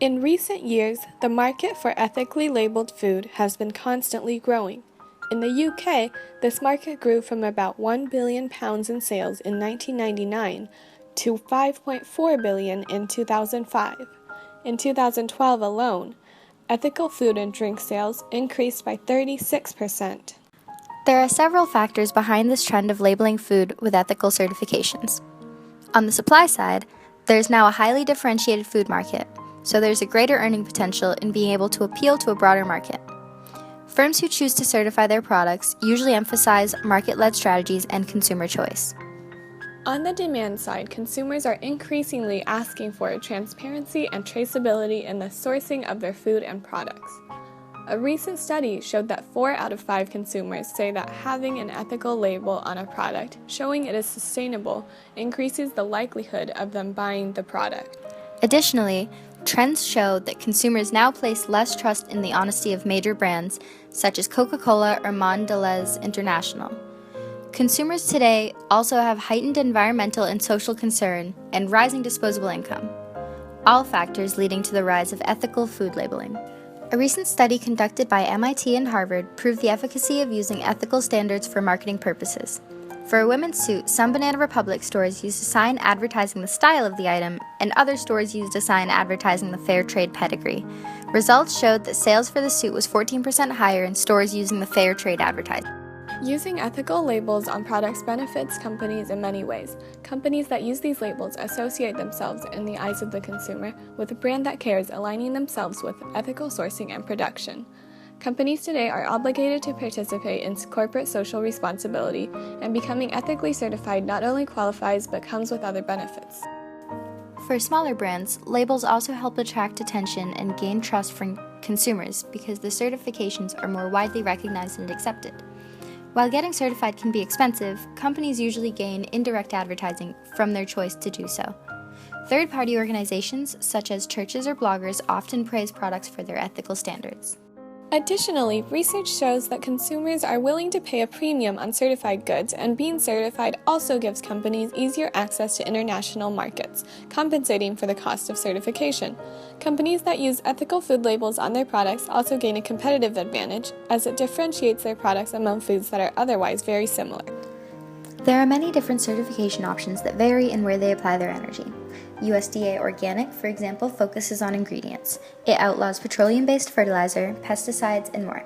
In recent years, the market for ethically labeled food has been constantly growing. In the UK, this market grew from about £1 billion in sales in 1999 to $5.4 billion in 2005. In 2012 alone, ethical food and drink sales increased by 36%. There are several factors behind this trend of labeling food with ethical certifications. On the supply side, there's now a highly differentiated food market, so there's a greater earning potential in being able to appeal to a broader market. Firms who choose to certify their products usually emphasize market-led strategies and consumer choice. On the demand side, consumers are increasingly asking for transparency and traceability in the sourcing of their food and products. A recent study showed that 4 out of 5 consumers say that having an ethical label on a product showing it is sustainable increases the likelihood of them buying the product. Additionally, trends show that consumers now place less trust in the honesty of major brands such as Coca-Cola or Mondelez International. Consumers today also have heightened environmental and social concern and rising disposable income, all factors leading to the rise of ethical food labeling. A recent study conducted by MIT and Harvard proved the efficacy of using ethical standards for marketing purposes. For a women's suit, some Banana Republic stores used a sign advertising the style of the item, and other stores used a sign advertising the fair trade pedigree. Results showed that sales for the suit was 14% higher in stores using the fair trade advertising. Using ethical labels on products benefits companies in many ways. Companies that use these labels associate themselves in the eyes of the consumer with a brand that cares, aligning themselves with ethical sourcing and production. Companies today are obligated to participate in corporate social responsibility, and becoming ethically certified not only qualifies but comes with other benefits. For smaller brands, labels also help attract attention and gain trust from consumers because the certifications are more widely recognized and accepted. While getting certified can be expensive, companies usually gain indirect advertising from their choice to do so. Third-party organizations, such as churches or bloggers, often praise products for their ethical standards. Additionally, research shows that consumers are willing to pay a premium on certified goods, and being certified also gives companies easier access to international markets, compensating for the cost of certification. Companies that use ethical food labels on their products also gain a competitive advantage, as it differentiates their products among foods that are otherwise very similar. There are many different certification options that vary in where they apply their energy. USDA Organic, for example, focuses on ingredients. It outlaws petroleum-based fertilizer, pesticides, and more.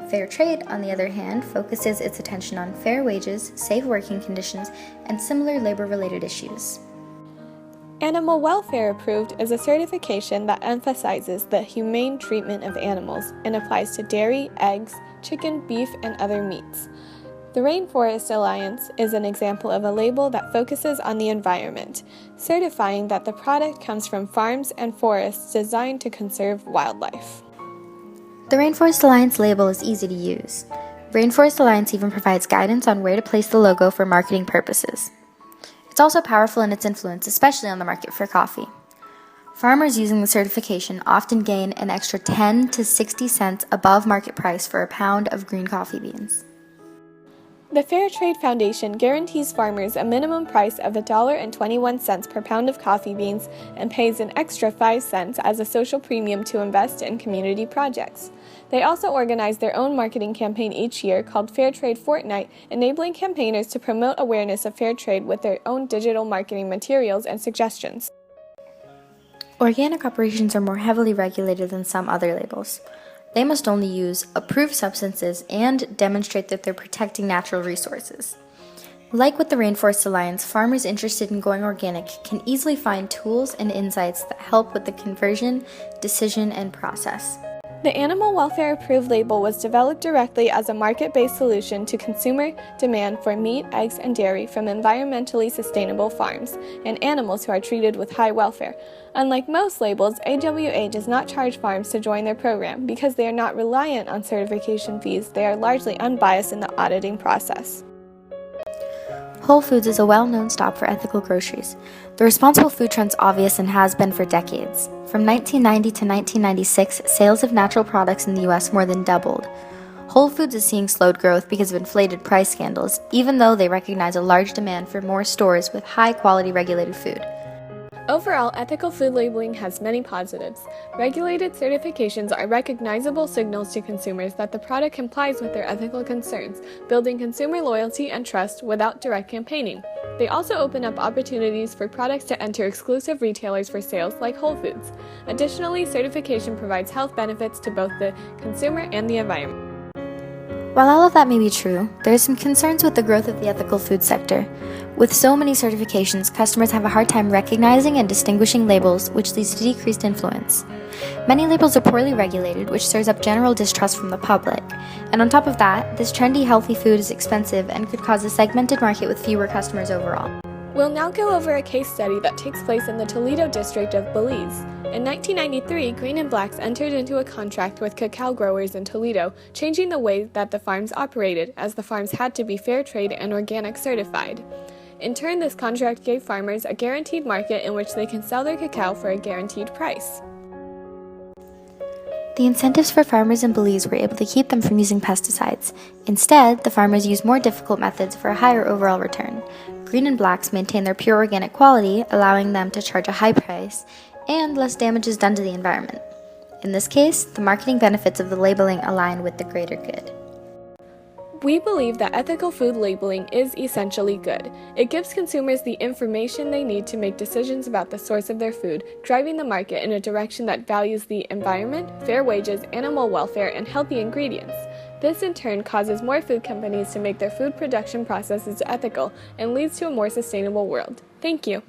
Fair Trade, on the other hand, focuses its attention on fair wages, safe working conditions, and similar labor-related issues. Animal Welfare Approved is a certification that emphasizes the humane treatment of animals and applies to dairy, eggs, chicken, beef, and other meats. The Rainforest Alliance is an example of a label that focuses on the environment, certifying that the product comes from farms and forests designed to conserve wildlife. The Rainforest Alliance label is easy to use. Rainforest Alliance even provides guidance on where to place the logo for marketing purposes. It's also powerful in its influence, especially on the market for coffee. Farmers using the certification often gain an extra 10 to 60 cents above market price for a pound of green coffee beans. The Fair Trade Foundation guarantees farmers a minimum price of $1.21 per pound of coffee beans and pays an extra 5 cents as a social premium to invest in community projects. They also organize their own marketing campaign each year called Fair Trade Fortnight, enabling campaigners to promote awareness of fair trade with their own digital marketing materials and suggestions. Organic operations are more heavily regulated than some other labels. They must only use approved substances and demonstrate that they're protecting natural resources. Like with the Rainforest Alliance, farmers interested in going organic can easily find tools and insights that help with the conversion, decision, and process. The Animal Welfare Approved label was developed directly as a market-based solution to consumer demand for meat, eggs, and dairy from environmentally sustainable farms and animals who are treated with high welfare. Unlike most labels, AWA does not charge farms to join their program because they are not reliant on certification fees. They are largely unbiased in the auditing process. Whole Foods is a well-known stop for ethical groceries. The responsible food trend's obvious and has been for decades. From 1990 to 1996, sales of natural products in the U.S. more than doubled. Whole Foods is seeing slowed growth because of inflated price scandals, even though they recognize a large demand for more stores with high-quality regulated food. Overall, ethical food labeling has many positives. Regulated certifications are recognizable signals to consumers that the product complies with their ethical concerns, building consumer loyalty and trust without direct campaigning. They also open up opportunities for products to enter exclusive retailers for sales like Whole Foods. Additionally, certification provides health benefits to both the consumer and the environment. While all of that may be true, there are some concerns with the growth of the ethical food sector. With so many certifications, customers have a hard time recognizing and distinguishing labels, which leads to decreased influence. Many labels are poorly regulated, which stirs up general distrust from the public. And on top of that, this trendy, healthy food is expensive and could cause a segmented market with fewer customers overall. We'll now go over a case study that takes place in the Toledo district of Belize. In 1993, Green and Blacks entered into a contract with cacao growers in Toledo, changing the way that the farms operated, as the farms had to be fair trade and organic certified. In turn, this contract gave farmers a guaranteed market in which they can sell their cacao for a guaranteed price. The incentives for farmers in Belize were able to keep them from using pesticides. Instead, the farmers used more difficult methods for a higher overall return. Green and Blacks maintain their pure organic quality, allowing them to charge a high price, and less damage is done to the environment. In this case, the marketing benefits of the labeling align with the greater good. We believe that ethical food labeling is essentially good. It gives consumers the information they need to make decisions about the source of their food, driving the market in a direction that values the environment, fair wages, animal welfare, and healthy ingredients. This in turn causes more food companies to make their food production processes ethical and leads to a more sustainable world. Thank you.